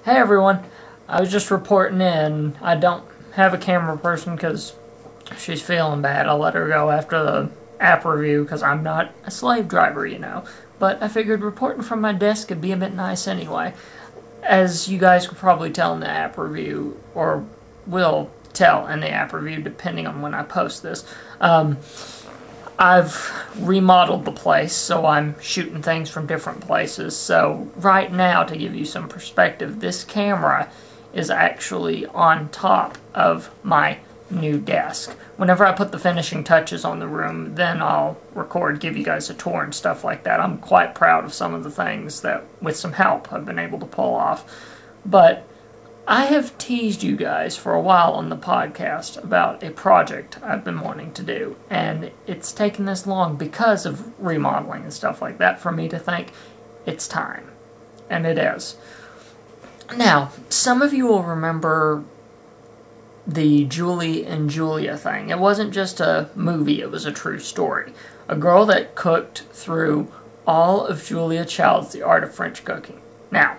Hey everyone, I was just reporting in. I don't have a camera person because she's feeling bad. I'll let her go after the app review because I'm not a slave driver, you know. But I figured reporting from my desk would be a bit nice anyway. As you guys could probably tell in the app review, or will tell in the app review depending on when I post this, I've remodeled the place, so I'm shooting things from different places. So right now, to give you some perspective, this camera is actually on top of my new desk. Whenever I put the finishing touches on the room, then I'll record, give you guys a tour and stuff like that. I'm quite proud of some of the things that, with some help, I've been able to pull off. But I have teased you guys for a while on the podcast about a project I've been wanting to do, and it's taken this long because of remodeling and stuff like that for me to think it's time. And it is. Now, some of you will remember the Julie and Julia thing. It wasn't just a movie, it was a true story. A girl that cooked through all of Julia Child's The Art of French Cooking. Now,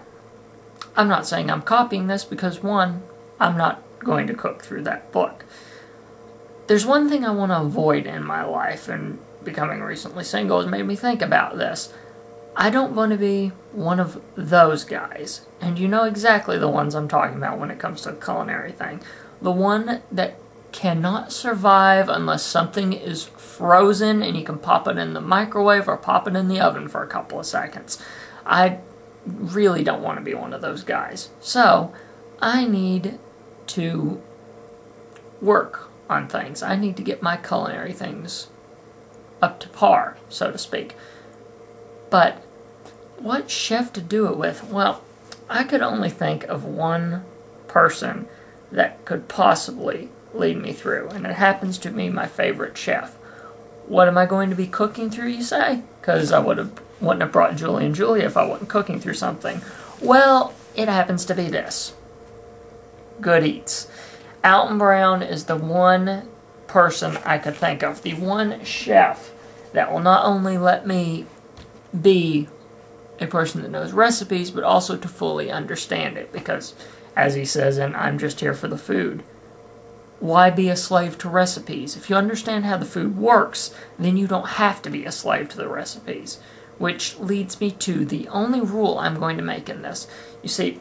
I'm not saying I'm copying this because, one, I'm not going to cook through that book. There's one thing I want to avoid in my life, and becoming recently single has made me think about this. I don't want to be one of those guys, and you know exactly the ones I'm talking about when it comes to a culinary thing. The one that cannot survive unless something is frozen and you can pop it in the microwave or pop it in the oven for a couple of seconds. I really don't want to be one of those guys. So, I need to work on things. I need to get my culinary things up to par, so to speak. But what chef to do it with? Well, I could only think of one person that could possibly lead me through, and it happens to be my favorite chef. What am I going to be cooking through, you say? Because I wouldn't have brought Julie and Julia if I wasn't cooking through something. Well, it happens to be this. Good Eats. Alton Brown is the one person I could think of, the one chef that will not only let me be a person that knows recipes, but also to fully understand it, because, as he says, and I'm just here for the food. Why be a slave to recipes? If you understand how the food works, then you don't have to be a slave to the recipes. Which leads me to the only rule I'm going to make in this. You see,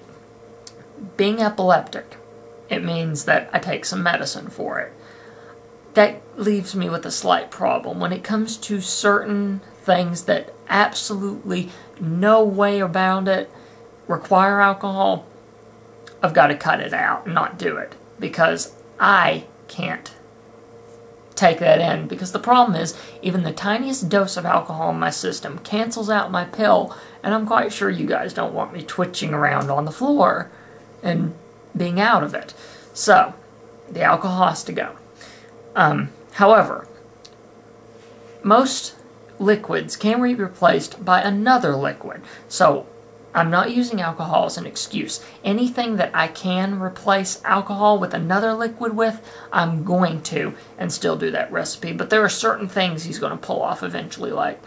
being epileptic, it means that I take some medicine for it. That leaves me with a slight problem. When it comes to certain things that absolutely no way around it require alcohol, I've got to cut it out and not do it. Because I can't take that in, because the problem is even the tiniest dose of alcohol in my system cancels out my pill, and I'm quite sure you guys don't want me twitching around on the floor and being out of it. So the alcohol has to go. However, most liquids can be replaced by another liquid, so I'm not using alcohol as an excuse. Anything that I can replace alcohol with another liquid with, I'm going to, and still do that recipe. But there are certain things he's going to pull off eventually, like,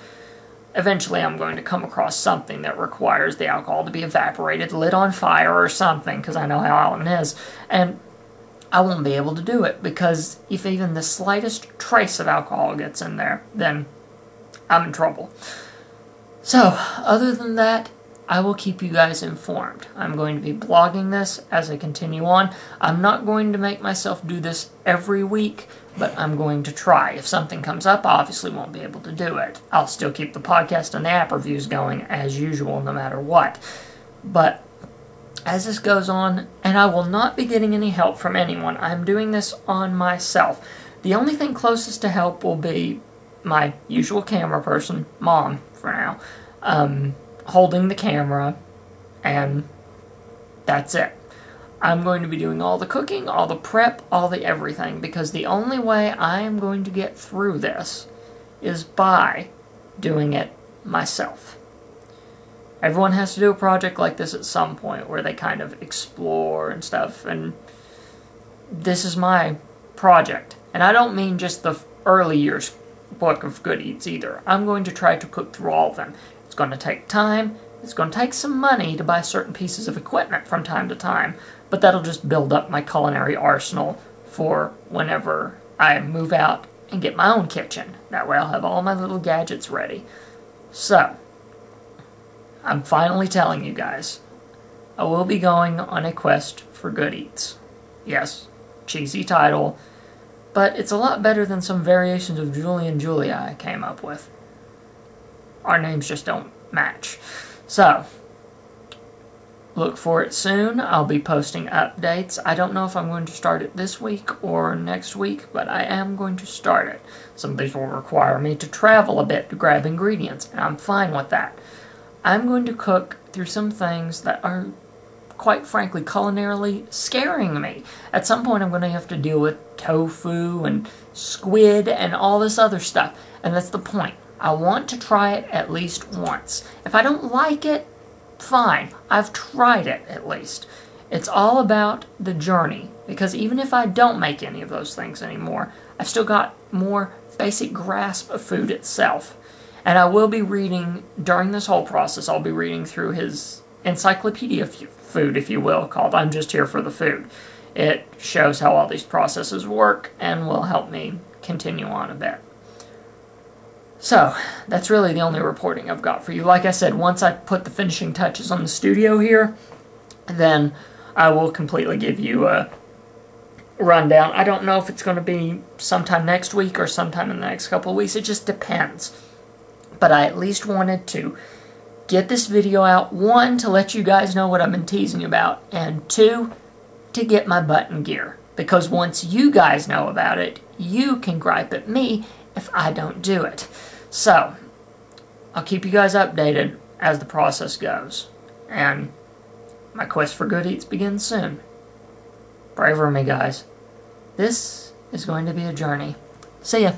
eventually I'm going to come across something that requires the alcohol to be evaporated, lit on fire or something, because I know how Alton is, and I won't be able to do it, because if even the slightest trace of alcohol gets in there, then I'm in trouble. So, other than that, I will keep you guys informed. I'm going to be blogging this as I continue on. I'm not going to make myself do this every week, but I'm going to try. If something comes up, I obviously won't be able to do it. I'll still keep the podcast and the app reviews going as usual, no matter what. But as this goes on, and I will not be getting any help from anyone, I'm doing this on myself. The only thing closest to help will be my usual camera person, Mom, for now, holding the camera, and that's it. I'm going to be doing all the cooking, all the prep, all the everything, because the only way I am going to get through this is by doing it myself. Everyone has to do a project like this at some point where they kind of explore and stuff, and this is my project. And I don't mean just the early years book of Good Eats either. I'm going to try to cook through all of them. It's going to take time, It's going to take some money to buy certain pieces of equipment from time to time, but that'll just build up my culinary arsenal for whenever I move out and get my own kitchen. That way I'll have all my little gadgets ready. So, I'm finally telling you guys, I will be going on a quest for good eats. Yes, cheesy title, but it's a lot better than some variations of Julie and Julia I came up with. Our names just don't match. So, look for it soon. I'll be posting updates. I don't know if I'm going to start it this week or next week, but I am going to start it. Some of these will require me to travel a bit to grab ingredients, and I'm fine with that. I'm going to cook through some things that are, quite frankly, culinarily scaring me. At some point I'm going to have to deal with tofu and squid and all this other stuff, and that's the point. I want to try it at least once. If I don't like it, fine. I've tried it at least. It's all about the journey, because even if I don't make any of those things anymore, I've still got more basic grasp of food itself. And I will be reading, during this whole process, I'll be reading through his encyclopedia of food, if you will, called I'm Just Here for the Food. It shows how all these processes work and will help me continue on a bit. So, that's really the only reporting I've got for you. Like I said, once I put the finishing touches on the studio here, then I will completely give you a rundown. I don't know if it's going to be sometime next week or sometime in the next couple of weeks. It just depends. But I at least wanted to get this video out. 1, to let you guys know what I've been teasing about. And 2, to get my button gear. Because once you guys know about it, you can gripe at me if I don't do it. So, I'll keep you guys updated as the process goes. And my quest for good eats begins soon. Pray for me, guys. This is going to be a journey. See ya.